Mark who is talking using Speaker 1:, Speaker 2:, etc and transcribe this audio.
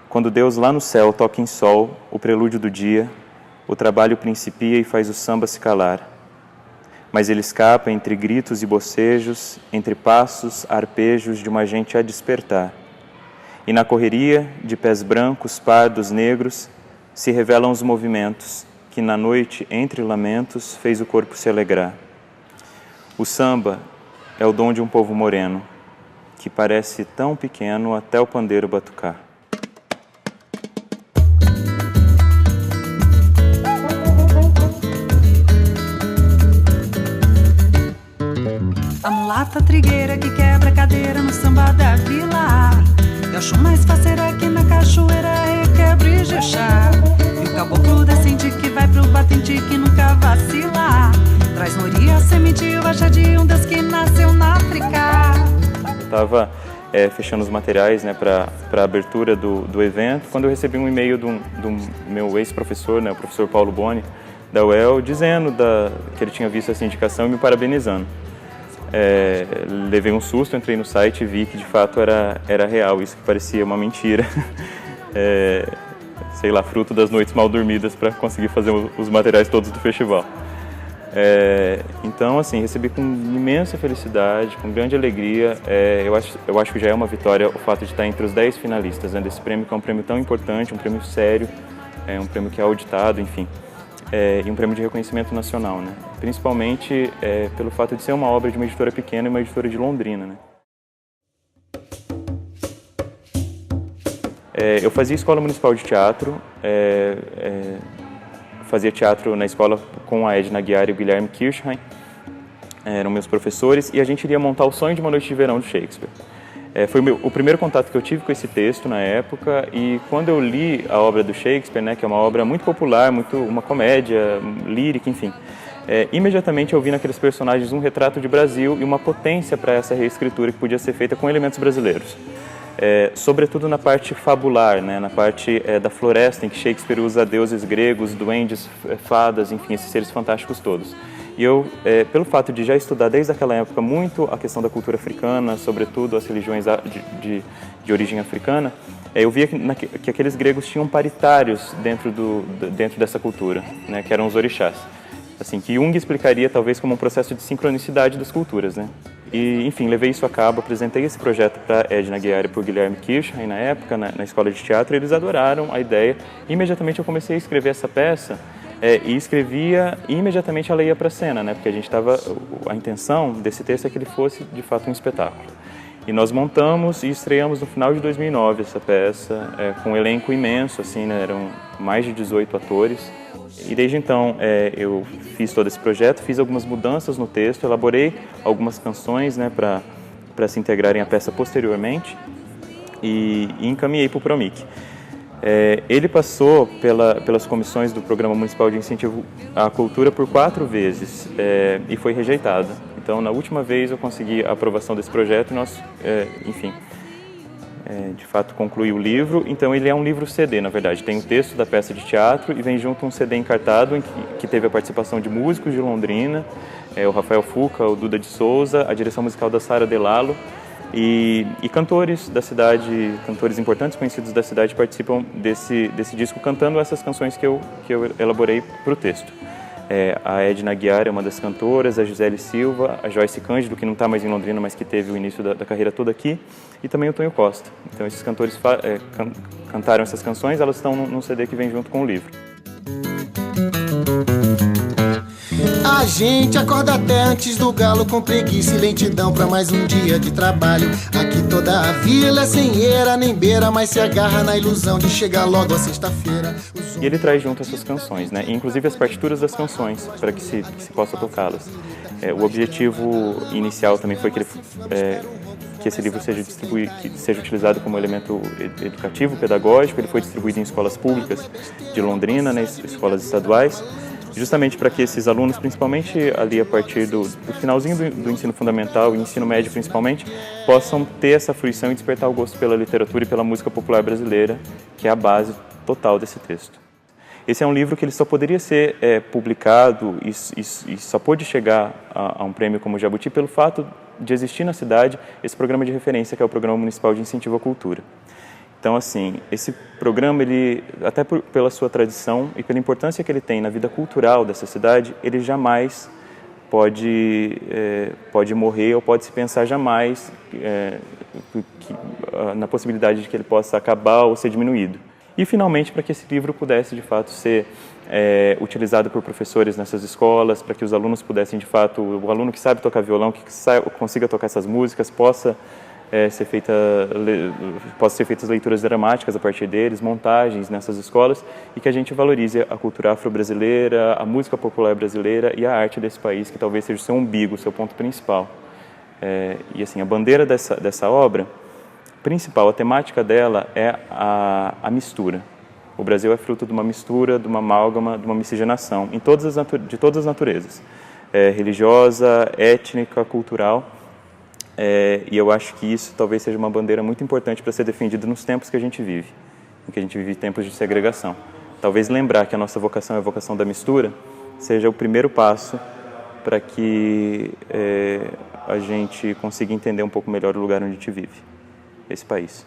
Speaker 1: Quando Deus lá no céu toca em sol, o prelúdio do dia, o trabalho principia e faz o samba se calar. Mas ele escapa entre gritos e bocejos, entre passos, arpejos de uma gente a despertar. E na correria, de pés brancos, pardos, negros, se revelam os movimentos, que na noite, entre lamentos, fez o corpo se alegrar. O samba é o dom de um povo moreno, que parece tão pequeno até o pandeiro batucar.
Speaker 2: A mulata trigueira que quebra a cadeira no samba da vila. É o show mais faceira que na cachoeira requebra e jexá. E o caboclo descende que vai pro batente que nunca vacila. Traz noria, sementil, acha de um Deus que nasceu na África.
Speaker 1: Eu estava fechando os materiais, né, para a abertura do evento, quando eu recebi um e-mail do meu ex-professor, né, o professor Paulo Boni, da UEL, dizendo que ele tinha visto essa indicação e me parabenizando. Levei um susto, entrei no site e vi que de fato era real, isso que parecia uma mentira. Sei lá, fruto das noites mal dormidas para conseguir fazer os materiais todos do festival. Então, assim, recebi com imensa felicidade, com grande alegria. Eu acho que já é uma vitória o fato de estar entre os 10 finalistas, né, desse prêmio, que é um prêmio tão importante, um prêmio sério, um prêmio que é auditado, enfim. E um prêmio de reconhecimento nacional, né? Principalmente pelo fato de ser uma obra de uma editora pequena e uma editora de Londrina, né? Eu fazia escola municipal de teatro, fazia teatro na escola com a Edna Aguiar e o Guilherme Kirchheim, eram meus professores, e a gente iria montar O Sonho de uma Noite de Verão, do Shakespeare. Foi o primeiro contato que eu tive com esse texto na época, e quando eu li a obra do Shakespeare, né, que é uma obra muito popular, uma comédia lírica, enfim, imediatamente eu vi naqueles personagens um retrato de Brasil e uma potência para essa reescritura que podia ser feita com elementos brasileiros. Sobretudo na parte fabular, né, na parte da floresta, em que Shakespeare usa deuses gregos, duendes, fadas, enfim, esses seres fantásticos todos. E eu, pelo fato de já estudar desde aquela época muito a questão da cultura africana, sobretudo as religiões de origem africana, eu via que aqueles gregos tinham paritários dentro dessa cultura, né, que eram os orixás. Assim, que Jung explicaria talvez como um processo de sincronicidade das culturas, né? E, enfim, levei isso a cabo, apresentei esse projeto para Edna Aguiar e para o Guilherme Kirchheim na época, na escola de teatro, e eles adoraram a ideia. E, imediatamente eu comecei a escrever essa peça, e escrevia, e imediatamente ela ia para a cena, né? Porque a intenção desse texto é que ele fosse, de fato, um espetáculo. E nós montamos e estreamos no final de 2009 essa peça, com um elenco imenso, assim, né? Eram mais de 18 atores. E desde então eu fiz todo esse projeto, fiz algumas mudanças no texto, elaborei algumas canções, né, para se integrarem à peça posteriormente, e encaminhei para o Promic. Ele passou pelas comissões do Programa Municipal de Incentivo à Cultura por 4 vezes e foi rejeitado. Então, na última vez eu consegui a aprovação desse projeto e nós, enfim, de fato concluí o livro. Então ele é um livro CD, na verdade. Tem o texto da peça de teatro e vem junto um CD encartado que teve a participação de músicos de Londrina, o Rafael Fuca, o Duda de Souza, a direção musical da Sara Delalo e cantores da cidade, cantores importantes conhecidos da cidade participam desse disco cantando essas canções que eu elaborei para o texto. A Edna Aguiar é uma das cantoras, a Gisele Silva, a Joyce Cândido, que não está mais em Londrina, mas que teve o início da carreira toda aqui, e também o Tonho Costa. Então esses cantores cantaram essas canções, elas estão num CD que vem junto com o livro.
Speaker 3: A gente acorda até antes do galo, com preguiça e lentidão pra mais um dia de trabalho. Aqui toda a vila é sem eira nem beira, mas se agarra na ilusão de chegar logo a sexta-feira.
Speaker 1: E ele traz junto essas canções, né? Inclusive as partituras das canções, para que se possa tocá-las. O objetivo inicial também foi que esse livro seja utilizado como elemento educativo, pedagógico. Ele foi distribuído em escolas públicas de Londrina, né, escolas estaduais, justamente para que esses alunos, principalmente ali a partir do finalzinho do ensino fundamental e ensino médio principalmente, possam ter essa fruição e despertar o gosto pela literatura e pela música popular brasileira, que é a base total desse texto. Esse é um livro que ele só poderia ser publicado e só pôde chegar a um prêmio como o Jabuti pelo fato de existir na cidade esse programa de referência, que é o Programa Municipal de Incentivo à Cultura. Então, assim, esse programa, ele, até pela sua tradição e pela importância que ele tem na vida cultural dessa cidade, ele jamais pode morrer ou pode se pensar jamais na possibilidade de que ele possa acabar ou ser diminuído. E, finalmente, para que esse livro pudesse, de fato, ser utilizado por professores nessas escolas, para que os alunos pudessem, de fato, o aluno que sabe tocar violão, que consiga tocar essas músicas, possam ser feitas leituras dramáticas a partir deles, montagens nessas escolas, e que a gente valorize a cultura afro-brasileira, a música popular brasileira e a arte desse país, que talvez seja o seu umbigo, o seu ponto principal. E assim, a bandeira dessa obra principal, a temática dela é a mistura. O Brasil é fruto de uma mistura, de uma amálgama, de uma miscigenação, de todas as naturezas, religiosa, étnica, cultural. E eu acho que isso talvez seja uma bandeira muito importante para ser defendida nos tempos que a gente vive, em que a gente vive tempos de segregação. Talvez lembrar que a nossa vocação é a vocação da mistura seja o primeiro passo para que a gente consiga entender um pouco melhor o lugar onde a gente vive, esse país.